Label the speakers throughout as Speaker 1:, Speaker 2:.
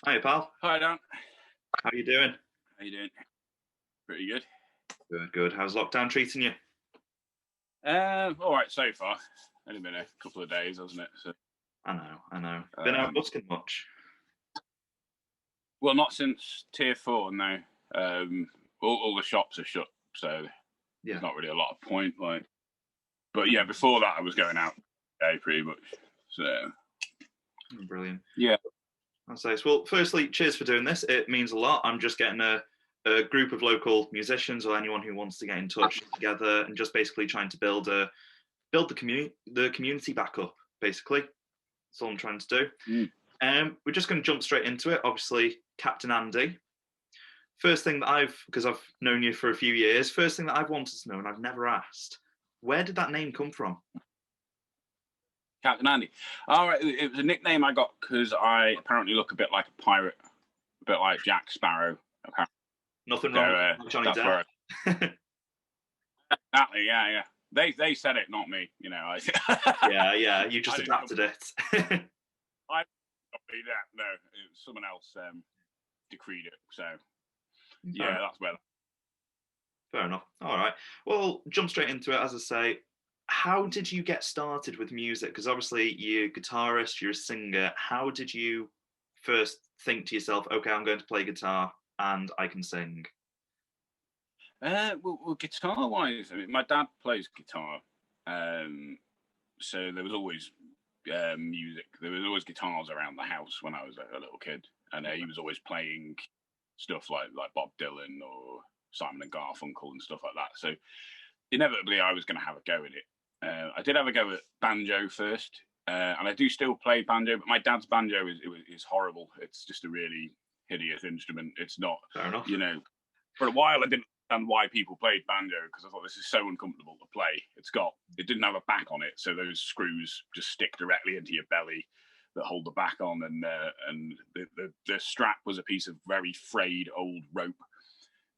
Speaker 1: Hi, pal.
Speaker 2: Hi, Dan.
Speaker 1: How you doing?
Speaker 2: How you doing? Pretty good.
Speaker 1: Good, good. How's lockdown treating you?
Speaker 2: All right so far. Only been a couple of days, hasn't it? So,
Speaker 1: I know, I know. Been out busking much?
Speaker 2: well, not since Tier 4, no. All the shops are shut, so
Speaker 1: Yeah.
Speaker 2: there's not really a lot of point. But yeah, before that, I was going out pretty much. So
Speaker 1: Brilliant.
Speaker 2: yeah.
Speaker 1: That's nice. Well, firstly, cheers for doing this. It means a lot. I'm just getting a group of local musicians or anyone who wants to get in touch together and just basically trying to build the community back up. Basically, that's all I'm trying to do. We're just going to jump straight into it. Obviously, Captain Andy. First thing that because I've known you for a few years, first thing that I've wanted to know and I've never asked, where did that name come from?
Speaker 2: Captain Andy. All right, it was a nickname I got because I apparently look a bit like a pirate, a bit like Jack Sparrow. Apparently.
Speaker 1: Nothing wrong with Johnny Depp.
Speaker 2: Exactly, yeah. They said it, not me.
Speaker 1: Yeah. You just adapted it.
Speaker 2: I copied that. No, it was someone else decreed it. So yeah, that's where.
Speaker 1: Fair enough. All right. Well, jump straight into it. As I say, how did you get started with music? Because obviously you're a guitarist, you're a singer. How did you first think to yourself, okay, I'm going to play guitar and I can sing?
Speaker 2: Well, guitar-wise, I mean, my dad plays guitar, so there was always music. There was always guitars around the house when I was a little kid, and he was always playing stuff like Bob Dylan or Simon and Garfunkel and stuff like that. So inevitably, I was going to have a go at it. I did have a go at banjo first, and I do still play banjo, but my dad's banjo is horrible. It's just a really hideous instrument. It's not,
Speaker 1: Fair enough.
Speaker 2: For a while I didn't understand why people played banjo because I thought this is so uncomfortable to play. It didn't have a back on it, so those screws just stick directly into your belly that hold the back on, and the strap was a piece of very frayed old rope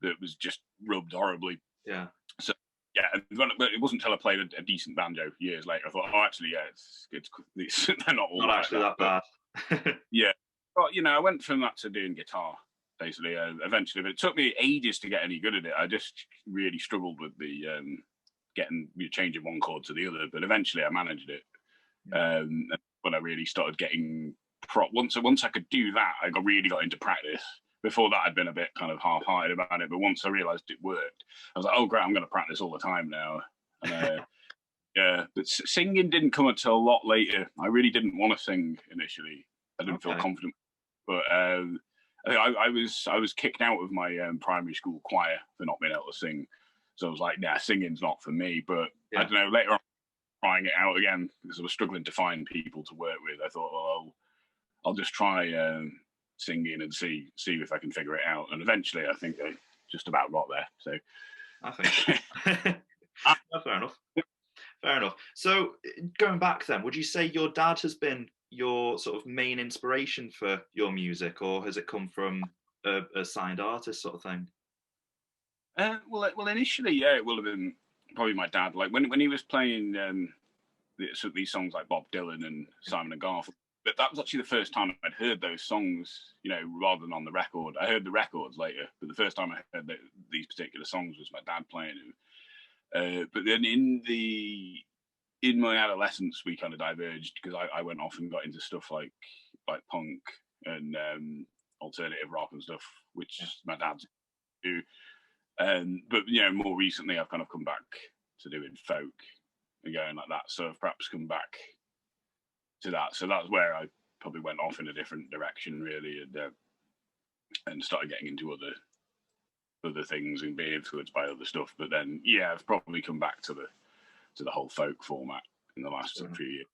Speaker 2: that was just rubbed horribly.
Speaker 1: Yeah.
Speaker 2: So yeah, but it wasn't until I played a decent banjo years later I thought, oh, actually, yeah, it's they're not all
Speaker 1: not actually that bad.
Speaker 2: Yeah, but I went from that to doing guitar basically. Eventually, but it took me ages to get any good at it. I just really struggled with the changing one chord to the other. But eventually, I managed it. When I really started getting once I could do that, I really got into practice. Before that, I'd been a bit kind of half-hearted about it, but once I realised it worked, I was like, "Oh, great! I'm going to practice all the time now." And, yeah, but singing didn't come until a lot later. I really didn't want to sing initially. I didn't feel confident, but I was kicked out of my primary school choir for not being able to sing. So I was like, "Nah, singing's not for me." But I don't know. Later on, trying it out again because I was struggling to find people to work with. I thought, well, I'll just try singing and see if I can figure it out. And eventually, I think I just about got there. So
Speaker 1: I think fair enough. Fair enough. So going back then, would you say your dad has been your sort of main inspiration for your music, or has it come from a signed artist sort of thing?
Speaker 2: Well, initially, yeah, it will have been probably my dad. Like when he was playing these songs like Bob Dylan and Simon and Garfunkel. But that was actually the first time I'd heard those songs, rather than on the record. I heard the records later, but the first time I heard these particular songs was my dad playing them. But then in my adolescence, we kind of diverged because I went off and got into stuff like punk and alternative rock and stuff, which my dad's do. But more recently, I've kind of come back to doing folk and going like that. So I've perhaps come back to that. So that's where I probably went off in a different direction, really, and started getting into other things and being influenced by other stuff. But then, yeah, I've probably come back to the whole folk format in the last few years.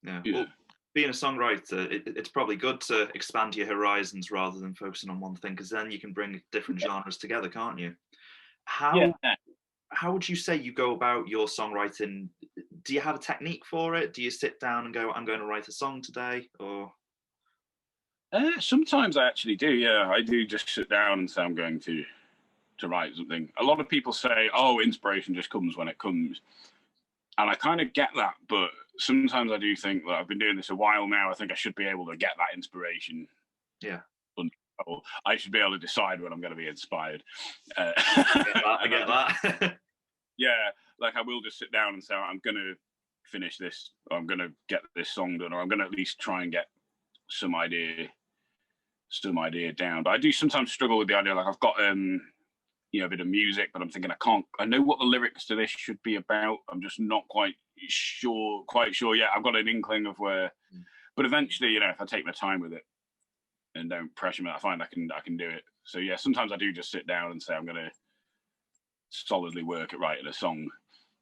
Speaker 1: Yeah. Well, being a songwriter, it's probably good to expand your horizons rather than focusing on one thing, because then you can bring different genres together, can't you? How would you say you go about your songwriting? Do you have a technique for it? Do you sit down and go, I'm going to write a song today? Or
Speaker 2: sometimes I actually do. Yeah, I do just sit down and say I'm going to write something. A lot of people say, "Oh, inspiration just comes when it comes," and I kind of get that. But sometimes I do think that I've been doing this a while now. I think I should be able to get that inspiration.
Speaker 1: Yeah.
Speaker 2: I should be able to decide when I'm going to be inspired.
Speaker 1: I get that.
Speaker 2: Yeah, like I will just sit down and say, I'm going to finish this, or I'm going to get this song done, or I'm going to at least try and get some idea down. But I do sometimes struggle with the idea, like I've got a bit of music, but I'm thinking I know what the lyrics to this should be about. I'm just not quite sure yet. I've got an inkling of where, but eventually, if I take my time with it and don't pressure me, I find I can do it. So yeah, sometimes I do just sit down and say I'm going to solidly work at writing a song,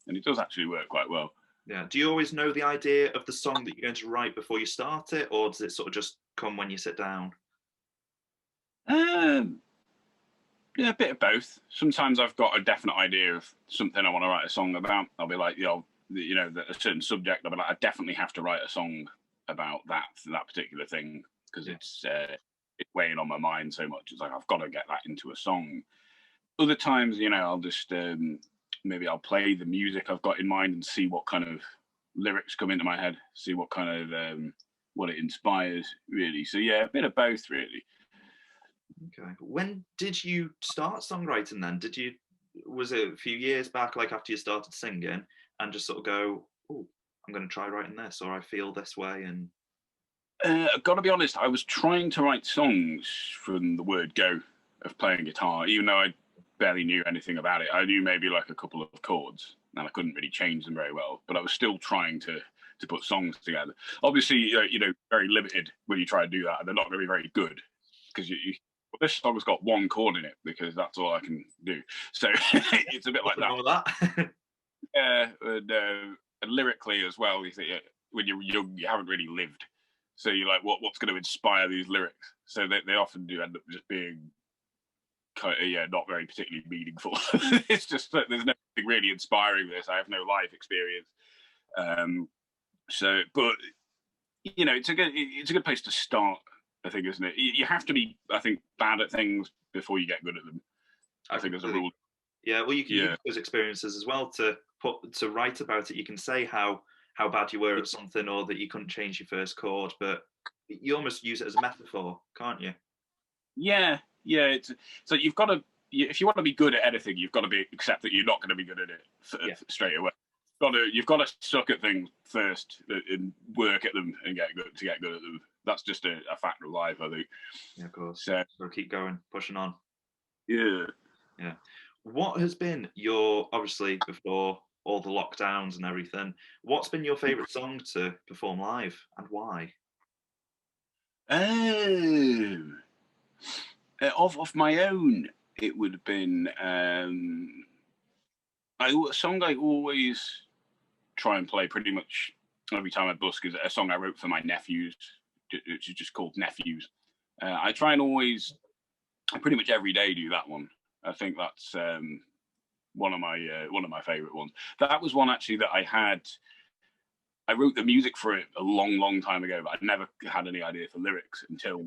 Speaker 2: and it does actually work quite well.
Speaker 1: Yeah. Do you always know the idea of the song that you're going to write before you start it, or does it sort of just come when you sit down?
Speaker 2: Yeah, a bit of both. Sometimes I've got a definite idea of something I want to write a song about. I'll be like, a certain subject. I'll be like, I definitely have to write a song about that particular thing because it's weighing on my mind so much. It's like I've got to get that into a song. Other times, I'll just maybe I'll play the music I've got in mind and see what kind of lyrics come into my head, see what kind of what it inspires, really. So yeah, a bit of both, really.
Speaker 1: Okay. When did you start songwriting then? Was it a few years back, like after you started singing, and just sort of go, oh, I'm going to try writing this, or I feel this way? And
Speaker 2: I've got to be honest, I was trying to write songs from the word go of playing guitar, even though I barely knew anything about it. I knew maybe like a couple of chords, and I couldn't really change them very well, but I was still trying to put songs together. Obviously, very limited when you try to do that, and they're not going to be very good because this song's got one chord in it because that's all I can do. So it's a bit like that. Yeah, and lyrically as well. You think when you're young, you haven't really lived, so you're like, what's going to inspire these lyrics? So they often do end up just being not very particularly meaningful. It's just that there's nothing really inspiring this. I have no life experience. But it's a good place to start, I think, isn't it? You have to be, I think, bad at things before you get good at them. I think there's a rule.
Speaker 1: Yeah, well, you can use those experiences as well to write about it. You can say how bad you were at something, or that you couldn't change your first chord, but you almost use it as a metaphor, can't you?
Speaker 2: Yeah. So you've got to, if you want to be good at anything, you've got to accept that you're not going to be good at it straight away. You've got to suck at things first and work at them and get good at them. That's just a fact of life, I think.
Speaker 1: Yeah, of course. So keep going, pushing on.
Speaker 2: Yeah.
Speaker 1: What has been obviously before all the lockdowns and everything, what's been your favourite song to perform live, and why?
Speaker 2: Of my own, it would have been a song I always try and play pretty much every time I busk is a song I wrote for my nephews, which is just called Nephews. I try and I pretty much every day do that one. I think that's one of my favourite ones. That was one actually that I wrote the music for it a long time ago, but I never had any idea for lyrics until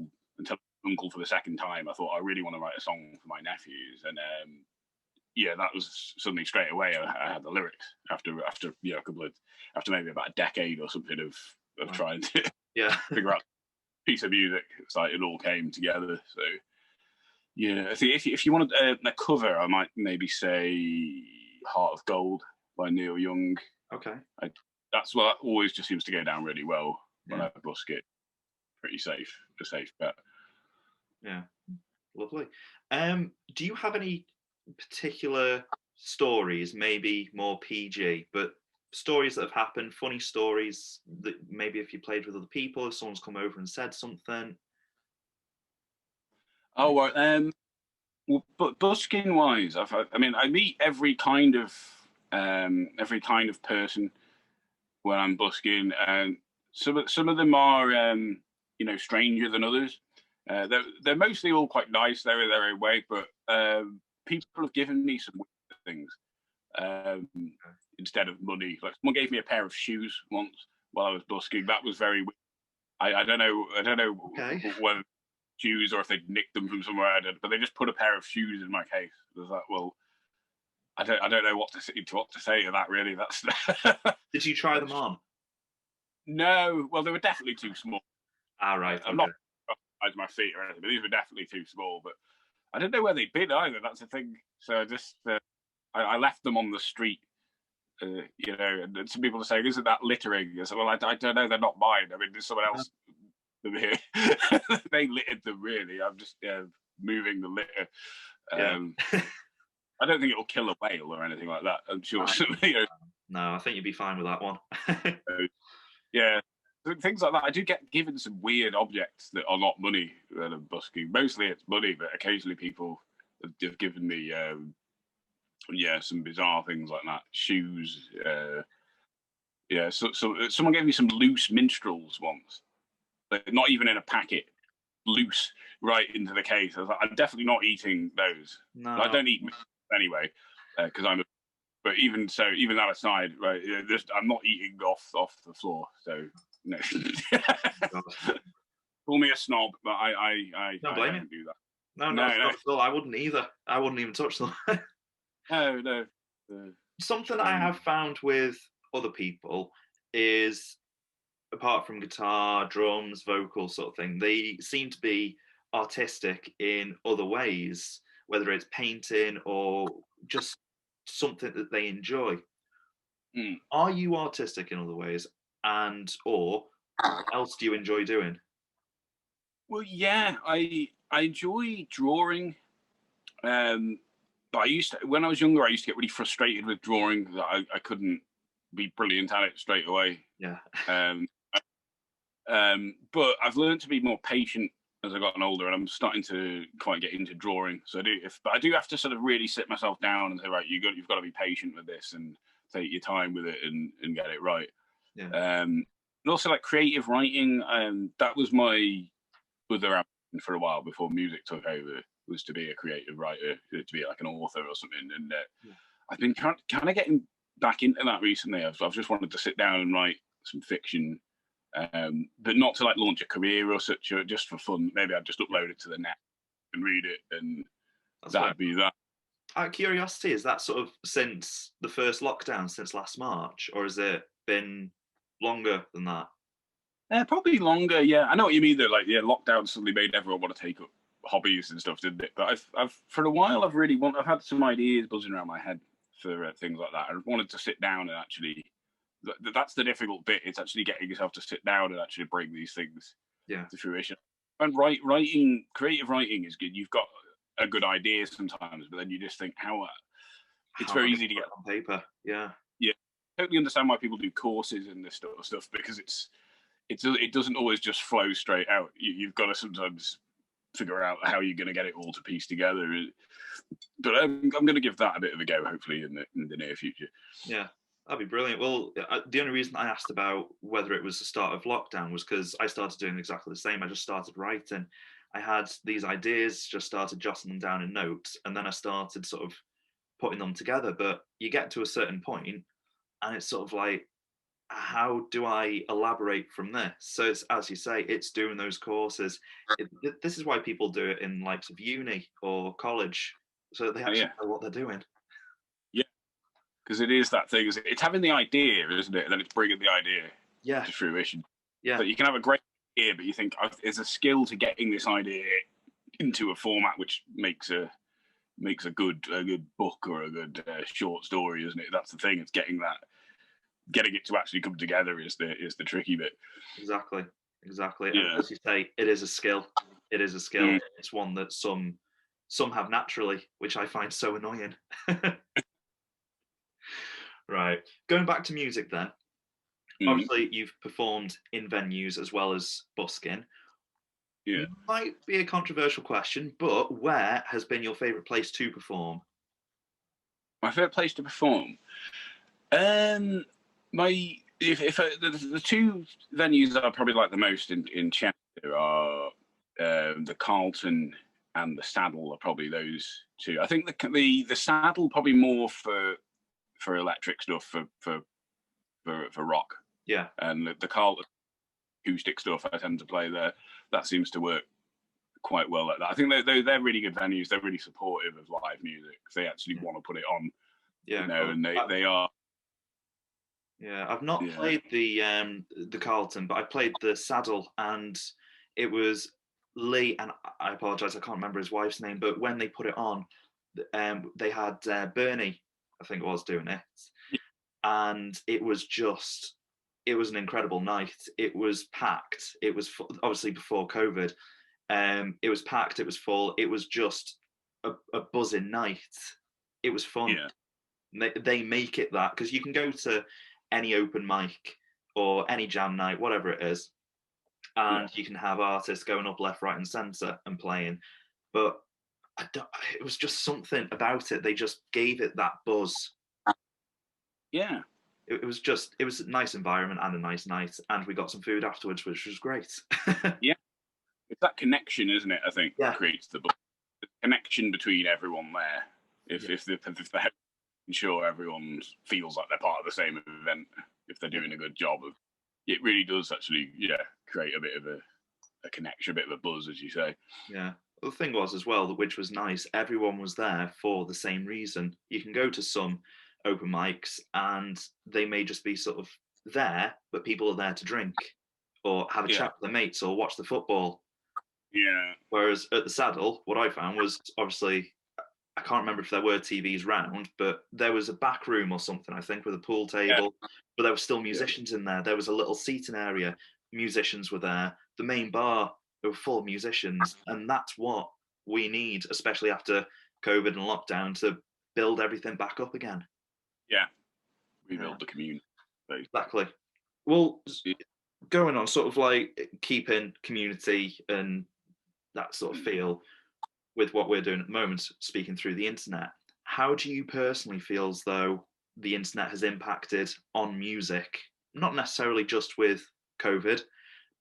Speaker 2: Uncle for the second time. I thought I really want to write a song for my nephews, and that was suddenly straight away I had the lyrics after a couple of after maybe about a decade or something of trying to figure out a piece of music. It's like it all came together. So yeah, I think if you wanted a cover, I might maybe say "Heart of Gold" by Neil Young.
Speaker 1: Okay,
Speaker 2: that's what always just seems to go down really well when I busk it. Pretty safe, a safe bet.
Speaker 1: Yeah, lovely. Do you have any particular stories, maybe more PG, but stories that have happened, funny stories that maybe if you played with other people, if someone's come over and said something?
Speaker 2: Oh, well, but busking wise, I meet every kind of person when I'm busking, and some of them are stranger than others. They're mostly all quite nice. They're in their own way, but people have given me some weird things instead of money. Like someone gave me a pair of shoes once while I was busking. That was very weird. I don't know whether shoes or if they'd nicked them from somewhere, but they just put a pair of shoes in my case. It was like, well, I don't know what to say to that, really. That's
Speaker 1: Did you try them on?
Speaker 2: No, well, they were definitely too small.
Speaker 1: Right.
Speaker 2: I'm not size of my feet or anything, but these were definitely too small. But I didn't know where they'd been either. That's the thing. So I just I left them on the street. You know, and some people are saying, "Isn't that littering?" I said, "Well, I don't know. They're not mine. I mean, there's someone else here. They littered them, really. I'm just moving the litter. I don't think it'll kill a whale or anything like that. I'm sure.
Speaker 1: No, I think you'd be fine with that one.
Speaker 2: Yeah, things like that. I do get given some weird objects that are not money when I'm busking. Mostly it's money, but occasionally people have given me some bizarre things like that. Shoes. So someone gave me some loose minstrels once. Like, not even in a packet, loose right into the case. I was like, I'm definitely not eating those.
Speaker 1: No,
Speaker 2: I don't eat anyway, because But even so, even that aside, right? I'm not eating off the floor. So no. Call me a snob, but I
Speaker 1: don't blame
Speaker 2: don't do that.
Speaker 1: No, I wouldn't either. I wouldn't even touch them.
Speaker 2: No.
Speaker 1: Something I have found with other people is, apart from guitar, drums, vocals, sort of thing, they seem to be artistic in other ways, whether it's painting or just something that they enjoy. Are you artistic in other ways, or what else do you enjoy doing?
Speaker 2: Well, yeah, I enjoy drawing. But when I was younger, I used to get really frustrated with drawing that I couldn't be brilliant at it straight away.
Speaker 1: Yeah.
Speaker 2: But I've learned to be more patient as I've gotten older, and I'm starting to quite get into drawing. So I do have to sort of really sit myself down and say, right, you've got to be patient with this and take your time with it and get it right.
Speaker 1: Yeah.
Speaker 2: And also, like, creative writing, that was my other ambition for a while before music took over, was to be a creative writer, to be like an author or something. And I've been kind of getting back into that recently. I've just wanted to sit down and write some fiction, but not to like launch a career or such, or just for fun. Maybe I'd just upload it to the net and read it, and that'd be that.
Speaker 1: Out of curiosity, is that sort of since the first lockdown, since last March, or has it been longer than that?
Speaker 2: Probably longer. Yeah, I know what you mean. Though, like, lockdown suddenly made everyone want to take up hobbies and stuff, didn't it? But I've for a while, I've had some ideas buzzing around my head for things like that. I wanted to sit down and actually. That's the difficult bit. It's actually getting yourself to sit down and actually bring these things to fruition. And creative writing is good. You've got a good idea sometimes, but then you just think it's very easy to get
Speaker 1: on paper. Yeah.
Speaker 2: Totally understand why people do courses and this sort of stuff, because it doesn't always just flow straight out. You've got to sometimes figure out how you're going to get it all to piece together. But I'm going to give that a bit of a go, hopefully, in the near future.
Speaker 1: Yeah, that'd be brilliant. Well, the only reason I asked about whether it was the start of lockdown was because I started doing exactly the same. I just started writing. I had these ideas, just started jotting them down in notes, and then I started sort of putting them together. But you get to a certain point, and it's sort of like, how do I elaborate from this? So it's, as you say, it's doing those courses. This is why people do it in likes of uni or college, so they actually know what they're doing.
Speaker 2: Yeah, because it is that thing. It's having the idea, isn't it? And then it's bringing the idea to fruition.
Speaker 1: Yeah.
Speaker 2: But you can have a great idea, but you think there's a skill to getting this idea into a format which makes a good book or a good short story, isn't it? That's the thing. It's getting it to actually come together is the tricky bit.
Speaker 1: Exactly.
Speaker 2: Yeah.
Speaker 1: And as you say, it is a skill. It's one that some have naturally, which I find so annoying. Right. Going back to music then. Obviously, you've performed in venues as well as busking.
Speaker 2: Yeah.
Speaker 1: Might be a controversial question, but where has been your favourite place to perform?
Speaker 2: My favourite place to perform? The two venues that I probably like the most in Chester are the Carlton and the Saddle. Are probably those two. I think the Saddle probably more for electric stuff, for rock.
Speaker 1: Yeah.
Speaker 2: And the Carlton acoustic stuff I tend to play there. That seems to work quite well like that. I think they're really good venues. They're really supportive of live music. They actually want to put it on.
Speaker 1: Yeah.
Speaker 2: And they are.
Speaker 1: Yeah, I've not played the Carlton, but I played the Saddle, and it was Lee, and I apologize, I can't remember his wife's name, but when they put it on, they had Bernie, I think it was, doing it, and it was an incredible night. It was packed. It was obviously before COVID. It was packed. It was full. It was just a buzzing night. It was fun.
Speaker 2: Yeah.
Speaker 1: They make it that, because you can go to any open mic or any jam night, whatever it is, and you can have artists going up left, right, and centre and playing. But it was just something about it. They just gave it that buzz.
Speaker 2: Yeah.
Speaker 1: It was a nice environment and a nice night, and we got some food afterwards, which was great.
Speaker 2: Yeah. It's that connection, isn't it? I think creates the connection between everyone there. If they're ensure everyone feels like they're part of the same event, if they're doing a good job of, it really does actually create a bit of a connection, a bit of a buzz, as you say.
Speaker 1: Yeah. Well, the thing was as well, which was nice, everyone was there for the same reason. You can go to some open mics and they may just be sort of there, but people are there to drink or have a chat with their mates or watch the football.
Speaker 2: Yeah.
Speaker 1: Whereas at the Saddle, what I found was, obviously, I can't remember if there were TVs round, but there was a back room or something, I think, with a pool table, but there were still musicians in there. There was a little seating area. Musicians were there. The main bar, they were full of musicians. And that's what we need, especially after COVID and lockdown, to build everything back up again.
Speaker 2: Yeah. Rebuild the community.
Speaker 1: Exactly. Well, going on sort of like keeping community and that sort of feel with what we're doing at the moment, speaking through the internet, how do you personally feel as though the internet has impacted on music? Not necessarily just with COVID,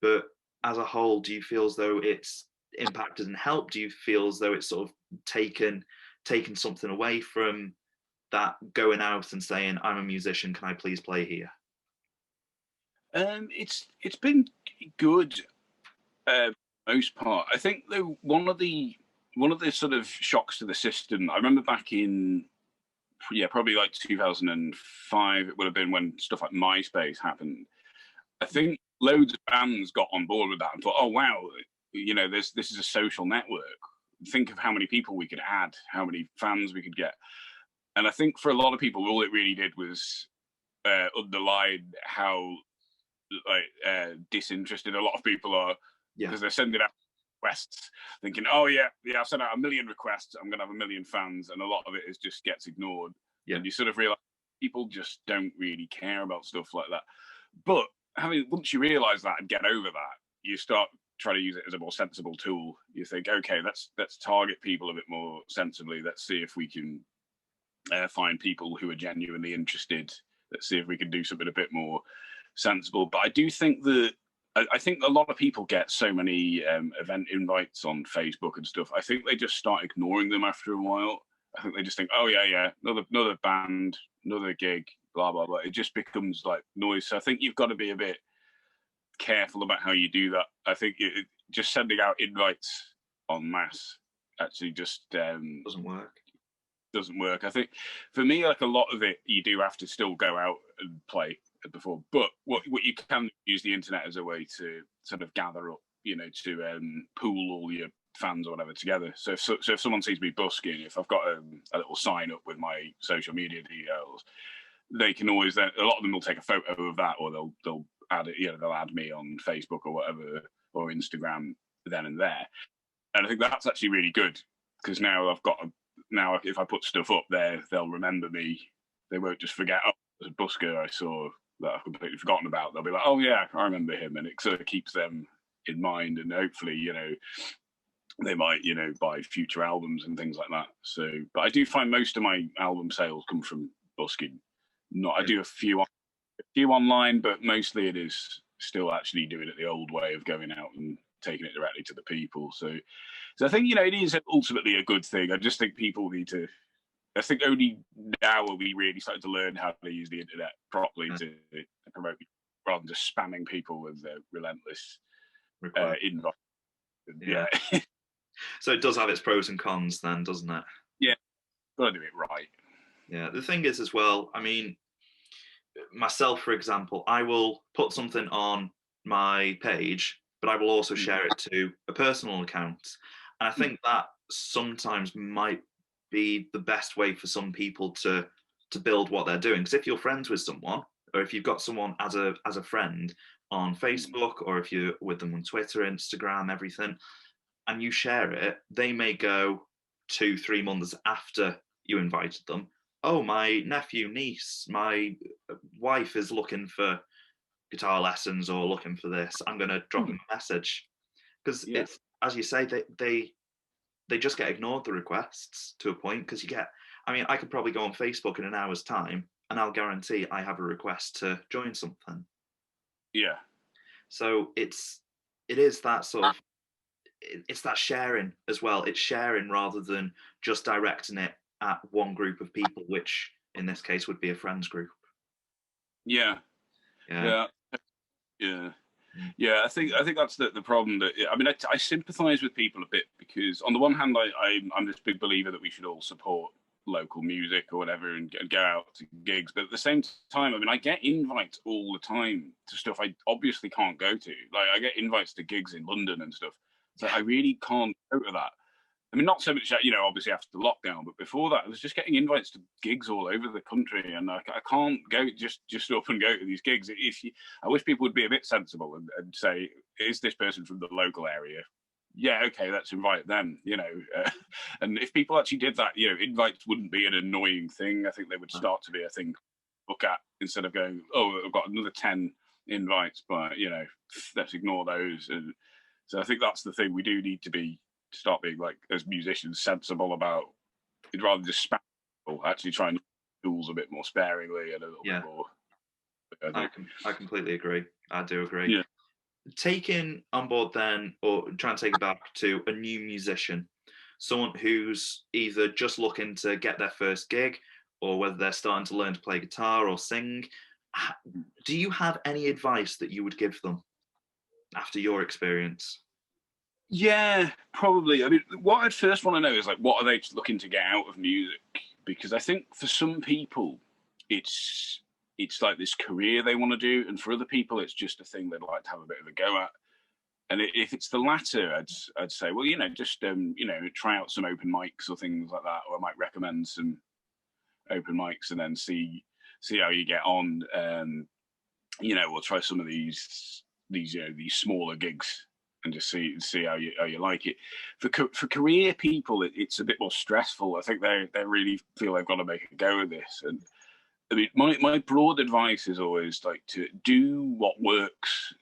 Speaker 1: but as a whole, do you feel as though it's impacted and helped? Do you feel as though it's sort of taken something away from that going out and saying, I'm a musician, can I please play here?
Speaker 2: It's been good, most part. I think though one of the sort of shocks to the system, I remember back in probably like 2005, it would have been, when stuff like MySpace happened. I think loads of bands got on board with that and thought, oh wow, this is a social network. Think of how many people we could add, how many fans we could get. And I think for a lot of people, all it really did was underline how disinterested a lot of people are, because they're sending out requests thinking, oh yeah, I've sent out 1 million requests, I'm gonna have 1 million fans, and a lot of it just gets ignored. And you sort of realize people just don't really care about stuff like that. But once you realize that and get over that, you start trying to use it as a more sensible tool. You think, okay, let's target people a bit more sensibly. Let's see if we can find people who are genuinely interested. Let's see if we can do something a bit more sensible. But I do think that I think a lot of people get so many event invites on Facebook and stuff. I think they just start ignoring them after a while. I think they just think, oh yeah, another band, another gig, blah blah blah. It just becomes like noise. So I think you've got to be a bit careful about how you do that. I think just sending out invites en masse actually just
Speaker 1: doesn't
Speaker 2: work. I think for me, like a lot of it, you do have to still go out and play before. But what you can use the internet as a way to sort of gather up, to pool all your fans or whatever together. So if someone sees me busking, if I've got a little sign up with my social media details, they can always a lot of them will take a photo of that, or they'll add it. They'll add me on Facebook or whatever, or Instagram then and there. And I think that's actually really good, because now now if I put stuff up there, they'll remember me. They won't just forget, oh, there's a busker I saw that I've completely forgotten about. They'll be like, oh yeah, I remember him. And it sort of keeps them in mind, and hopefully, they might, buy future albums and things like that. So, but I do find most of my album sales come from busking. I do a few online, but mostly it is still actually doing it the old way of going out and taking it directly to the people. So I think, it is ultimately a good thing. I just think people need to, I think only now are we really starting to learn how to use the internet properly to promote, rather than just spamming people with relentless invite. Yeah.
Speaker 1: So it does have its pros and cons then, doesn't it?
Speaker 2: Yeah, gotta do it right.
Speaker 1: Yeah, the thing is as well, I mean, myself, for example, I will put something on my page but I will also share it to a personal account. And I think that sometimes might be the best way for some people to build what they're doing. Because if you're friends with someone, or if you've got someone as a friend on Facebook, or if you're with them on Twitter, Instagram, everything, and you share it, they may go 2-3 months after you invited them. Oh, my nephew, niece, my wife is looking for guitar lessons or looking for this. I'm going to drop them a message, because it's, as you say, they just get ignored, the requests, to a point. Because you get, I mean, I could probably go on Facebook in an hour's time and I'll guarantee I have a request to join something.
Speaker 2: Yeah.
Speaker 1: So it is that sort of, it's that sharing as well. It's sharing rather than just directing it at one group of people, which in this case would be a friends group.
Speaker 2: Yeah.
Speaker 1: Yeah.
Speaker 2: I think that's the problem. That, I mean, I sympathise with people a bit, because on the one hand, I'm this big believer that we should all support local music or whatever and go out to gigs, but at the same time, I mean, I get invites all the time to stuff I obviously can't go to. Like, I get invites to gigs in London and stuff, so I really can't go to that. I mean, not so much, obviously after the lockdown, but before that, I was just getting invites to gigs all over the country, and I can't go just up and go to these gigs. I wish people would be a bit sensible and say, is this person from the local area? Yeah, okay, let's invite them, and if people actually did that, invites wouldn't be an annoying thing. I think they would start to be a thing to look at, instead of going, oh, I've got another 10 invites, but, let's ignore those. And so I think that's the thing. We do need to start being, like, as musicians, sensible about it, rather than just spam people, actually trying to use tools a bit more sparingly and a little bit more.
Speaker 1: I completely agree. I do agree.
Speaker 2: Yeah.
Speaker 1: Taking on board then, or trying to take it back to a new musician, someone who's either just looking to get their first gig, or whether they're starting to learn to play guitar or sing, do you have any advice that you would give them after your experience?
Speaker 2: Yeah, probably. I mean, what I'd first want to know is, like, what are they looking to get out of music? Because I think for some people, it's like this career they want to do, and for other people, it's just a thing they'd like to have a bit of a go at. And if it's the latter, I'd say, well, just try out some open mics or things like that, or I might recommend some open mics and then see how you get on. Or try some of these smaller gigs and just see how you like it. For career people, it's a bit more stressful. I think they really feel they've got to make a go of this. And I mean, my broad advice is always, like, to do what works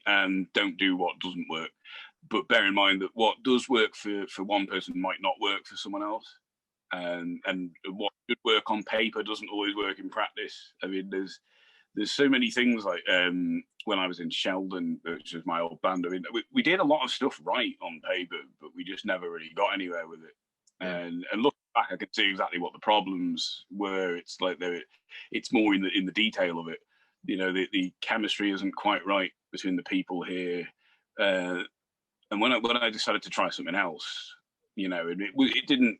Speaker 2: and don't do what doesn't work. But bear in mind that what does work for one person might not work for someone else. And what should work on paper doesn't always work in practice. I mean, there's so many things, like when I was in Sheldon, which was my old band. I mean, we did a lot of stuff right on paper, but we just never really got anywhere with it. Yeah. And looking back, I can see exactly what the problems were. It's like it's more in the detail of it. The chemistry isn't quite right between the people here. And when I decided to try something else, it didn't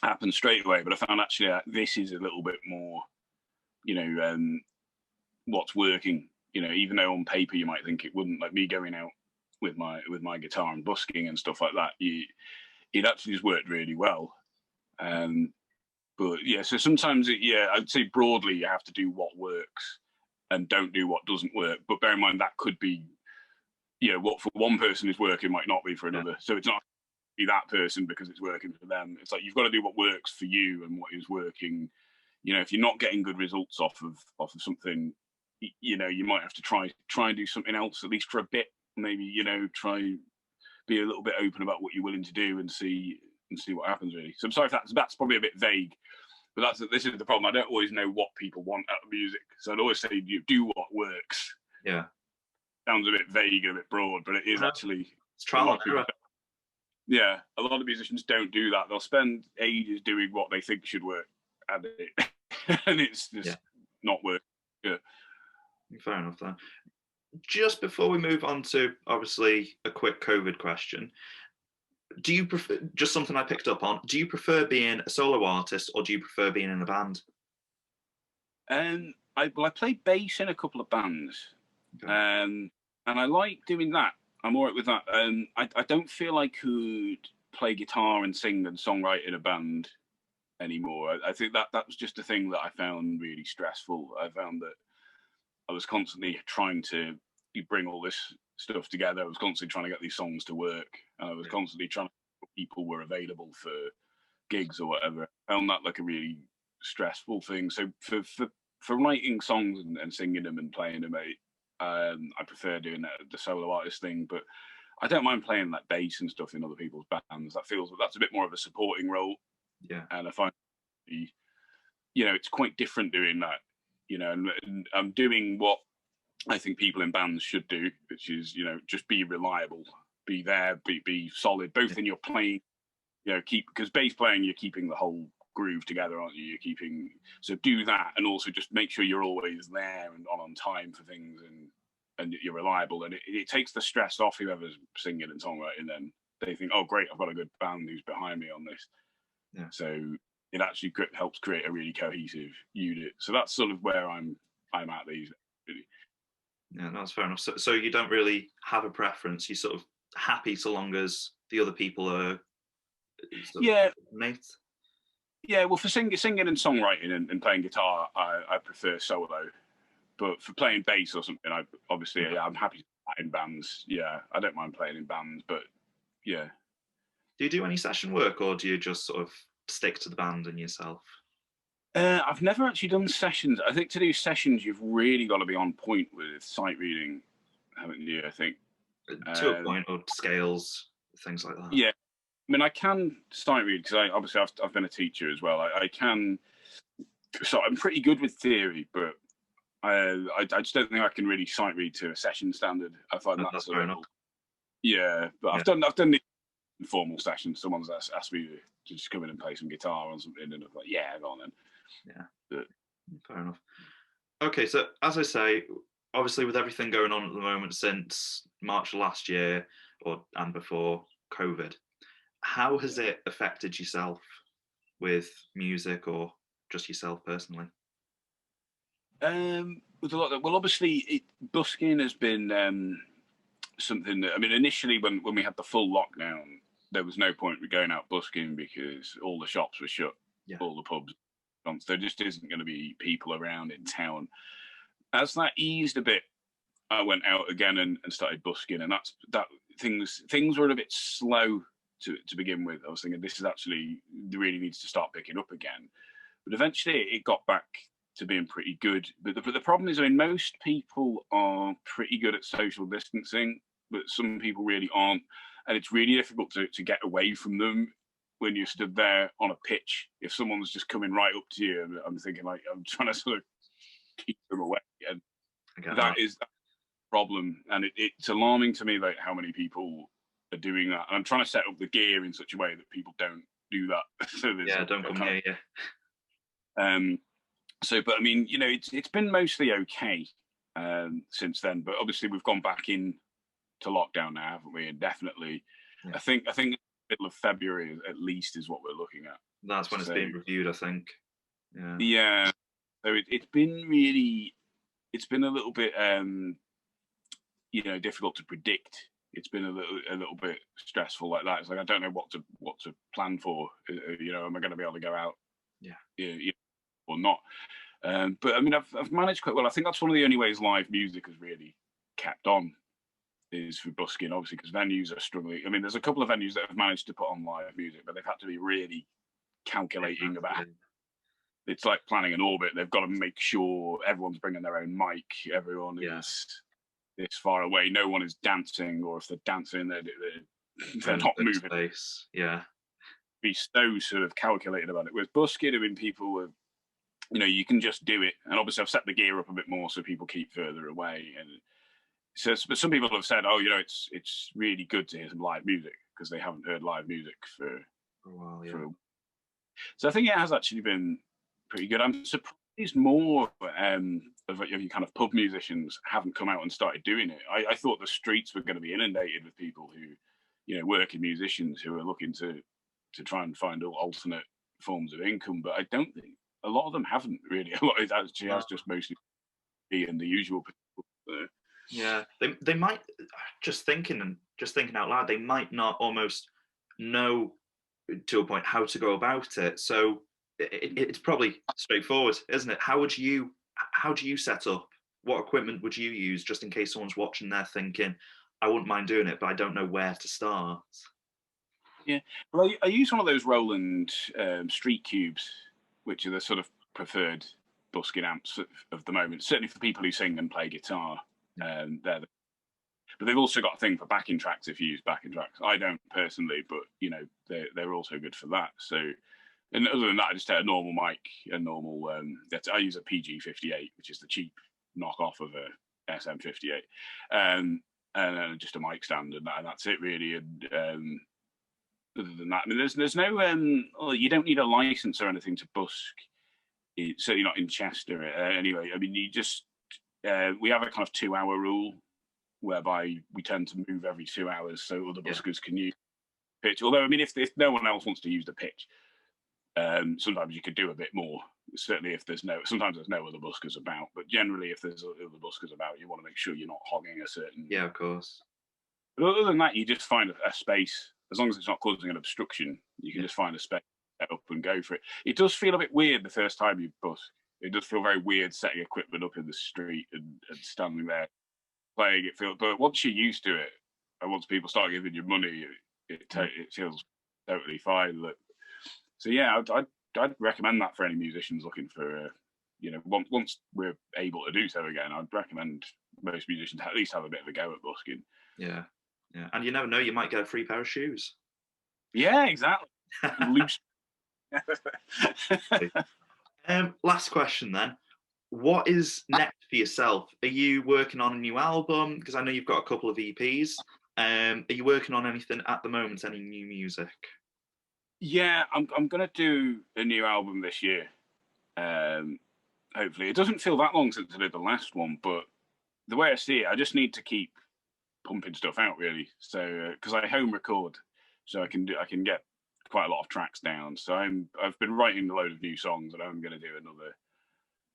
Speaker 2: happen straight away. But I found actually this is a little bit more, what's working. Even though on paper you might think it wouldn't, like me going out with my guitar and busking and stuff like that, it actually has worked really well. But yeah, so sometimes I'd say broadly you have to do what works and don't do what doesn't work. But bear in mind that could be, what for one person is working might not be for another. Yeah. So it's not be that person because it's working for them. It's like you've got to do what works for you and what is working. If you're not getting good results off of something, you might have to try and do something else, at least for a bit. Maybe, try be a little bit open about what you're willing to do and see what happens, really. So I'm sorry if that's probably a bit vague, but this is the problem. I don't always know what people want out of music. So I'd always say you do what works.
Speaker 1: Yeah.
Speaker 2: Sounds a bit vague and a bit broad, but it is actually...
Speaker 1: It's trial and error.
Speaker 2: Yeah, a lot of musicians don't do that. They'll spend ages doing what they think should work, and it's just not working. Yeah.
Speaker 1: Fair enough then. Just before we move on to, obviously, a quick COVID question, do you prefer, just something I picked up on, do you prefer being a solo artist or do you prefer being in a band?
Speaker 2: I play bass in a couple of bands. Okay. and I like doing that. I'm all right with that. I don't feel I could play guitar and sing and songwrite in a band anymore. I think that was just a thing that I found really stressful. I found that I was constantly trying to bring all this stuff together. I was constantly trying to get these songs to work, and I was constantly trying to people were available for gigs or whatever. I found that like a really stressful thing. So for writing songs and singing them and playing them, I prefer doing the solo artist thing. But I don't mind playing like bass and stuff in other people's bands. That's a bit more of a supporting role.
Speaker 1: Yeah,
Speaker 2: and I find, it's quite different doing that. And I'm doing what I think people in bands should do, which is, just be reliable, be there, be solid, both in your playing, because bass playing, you're keeping the whole groove together, aren't you? So do that, and also just make sure you're always there and on time for things, and you're reliable, and it takes the stress off whoever's singing and songwriting. Then they think, oh great, I've got a good band who's behind me on this.
Speaker 1: Yeah.
Speaker 2: So it actually helps create a really cohesive unit. So that's sort of where I'm at these days, really.
Speaker 1: Yeah, that's fair enough. So you don't really have a preference. You're sort of happy so long as the other people are mates.
Speaker 2: Yeah, well, for singing and songwriting and playing guitar, I prefer solo. But for playing bass or something, I'm happy to play in bands. Yeah, I don't mind playing in bands, but yeah.
Speaker 1: Do you do any session work, or do you just sort of stick to the band and yourself?
Speaker 2: I've never actually done sessions. I think to do sessions, you've really got to be on point with sight reading, haven't you? I think
Speaker 1: to a point, or scales, things like that.
Speaker 2: Yeah, I mean, I can sight read because I've been a teacher as well. I can, so I'm pretty good with theory, but I just don't think I can really sight read to a session standard. I find that's
Speaker 1: fair enough.
Speaker 2: Yeah, but yeah. I've done the informal sessions. Someone's asked me to just come in and play some guitar or something, and I'm like, yeah, go on then.
Speaker 1: Yeah, but fair enough. Okay, so as I say, obviously with everything going on at the moment since March last year and before COVID, how has it affected yourself with music, or just yourself personally?
Speaker 2: With a lot of, well, obviously busking has been something that, I mean, initially when we had the full lockdown, there was no point in going out busking because all the shops were shut, all the pubs. There just isn't going to be people around in town. As that eased a bit, I went out again and started busking, and things were a bit slow to begin with. I was thinking this is actually really needs to start picking up again, but eventually it got back to being pretty good. But the problem is, I mean, most people are pretty good at social distancing, but some people really aren't, and it's really difficult to get away from them when you're stood there on a pitch. If someone's just coming right up to you, I'm thinking, like, I'm trying to sort of keep them away, and that is a problem. And it's alarming to me, like, how many people are doing that. And I'm trying to set up the gear in such a way that people don't do that. So
Speaker 1: don't come near you.
Speaker 2: But I mean, it's been mostly okay since then. But obviously, we've gone back in to lockdown now, haven't we? And definitely, I think middle of February at least is what we're looking at.
Speaker 1: That's when it's being reviewed, I think.
Speaker 2: Yeah. So it's been a little bit difficult to predict. It's been a little bit stressful like that. It's like I don't know what to plan for. Am I going to be able to go out? Or not? But I mean, I've managed quite well. I think that's one of the only ways live music has really kept on, is for busking, obviously, because venues are struggling. I mean, there's a couple of venues that have managed to put on live music, but they've had to be really calculating about it. It's like planning an orbit. They've got to make sure everyone's bringing their own mic. Everyone is this far away. No one is dancing, or if they're dancing, they're not moving.
Speaker 1: Space. Yeah.
Speaker 2: Be so sort of calculated about it. Whereas busking, I mean, people were, you can just do it. And obviously, I've set the gear up a bit more so people keep further away. And so, but some people have said, oh, it's really good to hear some live music because they haven't heard live music for
Speaker 1: a while. Yeah.
Speaker 2: So I think it has actually been pretty good. I'm surprised more of your kind of pub musicians haven't come out and started doing it. I thought the streets were going to be inundated with people who, working musicians who are looking to try and find alternate forms of income, but I don't think a lot of them haven't really. A lot of it actually has just mostly been the usual people.
Speaker 1: Yeah, they might, just thinking out loud, they might not almost know to a point how to go about it. So it's probably straightforward, isn't it? How do you set up? What equipment would you use just in case someone's watching there thinking, I wouldn't mind doing it, but I don't know where to start?
Speaker 2: Yeah, well, I use one of those Roland Street Cubes, which are the sort of preferred busking amps of the moment. Certainly for people who sing and play guitar, but they've also got a thing for backing tracks if you use backing tracks. I don't personally, but you know they're also good for that. So, and other than that, I just take a normal mic, a normal. I use a PG58, which is the cheap knockoff of a SM58, and just a mic stand, and that's it really. And other than that, I mean, there's no you don't need a license or anything to busk. It's certainly not in Chester anyway. I mean, you just we have a kind of 2-hour rule whereby we tend to move every 2 hours so other buskers can use pitch. Although, I mean, if no one else wants to use the pitch, sometimes you could do a bit more. Certainly, if sometimes there's no other buskers about, but generally, if there's other buskers about, you want to make sure you're not hogging a certain.
Speaker 1: Yeah, of course.
Speaker 2: But other than that, you just find a space. As long as it's not causing an obstruction, you can just find a space, set up and go for it. It does feel a bit weird the first time you busk. It does feel very weird setting equipment up in the street and standing there playing it. But once you're used to it, and once people start giving you money, it feels totally fine. So yeah, I'd recommend that for any musicians looking for, once we're able to do so again, I'd recommend most musicians at least have a bit of a go at busking.
Speaker 1: Yeah. Yeah, and you never know, you might get a free pair of shoes.
Speaker 2: Yeah, exactly. Loose.
Speaker 1: Last question then. What is next for yourself? Are you working on a new album? Because I know you've got a couple of EPs. Are you working on anything at the moment? Any new music?
Speaker 2: Yeah, I'm gonna do a new album this year. Hopefully, it doesn't feel that long since I did the last one, but the way I see it, I just need to keep pumping stuff out really. So because I home record, so I can get quite a lot of tracks down. So I've been writing a load of new songs, and I'm going to do another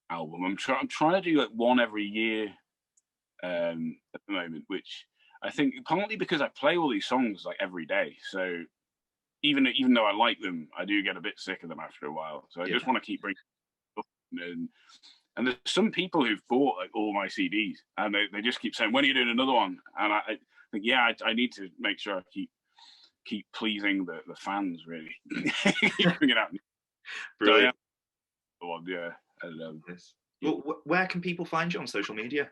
Speaker 2: album. I'm trying to do like one every year at the moment, which I think partly because I play all these songs like every day. So even though I like them, I do get a bit sick of them after a while. So I just want to keep bringing up and there's some people who've bought like all my CDs, and they just keep saying, when are you doing another one? And I think, I need to make sure I keep pleasing the fans, really. Keep bringing out.
Speaker 1: Brilliant.
Speaker 2: So, yeah.
Speaker 1: Well, where can people find you on social media?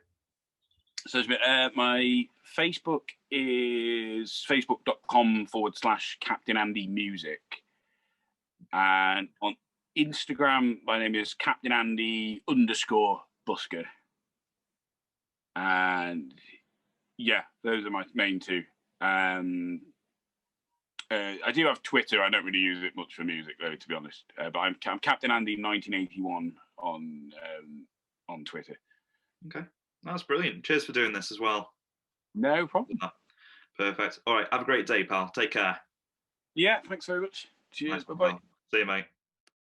Speaker 2: So my Facebook is facebook.com/Captain Andy Music. And on Instagram, my name is Captain Andy _busker. And yeah, those are my main two. I do have Twitter. I don't really use it much for music, though, to be honest. But I'm Captain Andy 1981 on Twitter.
Speaker 1: Okay, that's brilliant. Cheers for doing this as well.
Speaker 2: No problem.
Speaker 1: Perfect. All right, have a great day, pal. Take care.
Speaker 2: Yeah, thanks very much. Cheers. Bye-bye.
Speaker 1: See you, mate.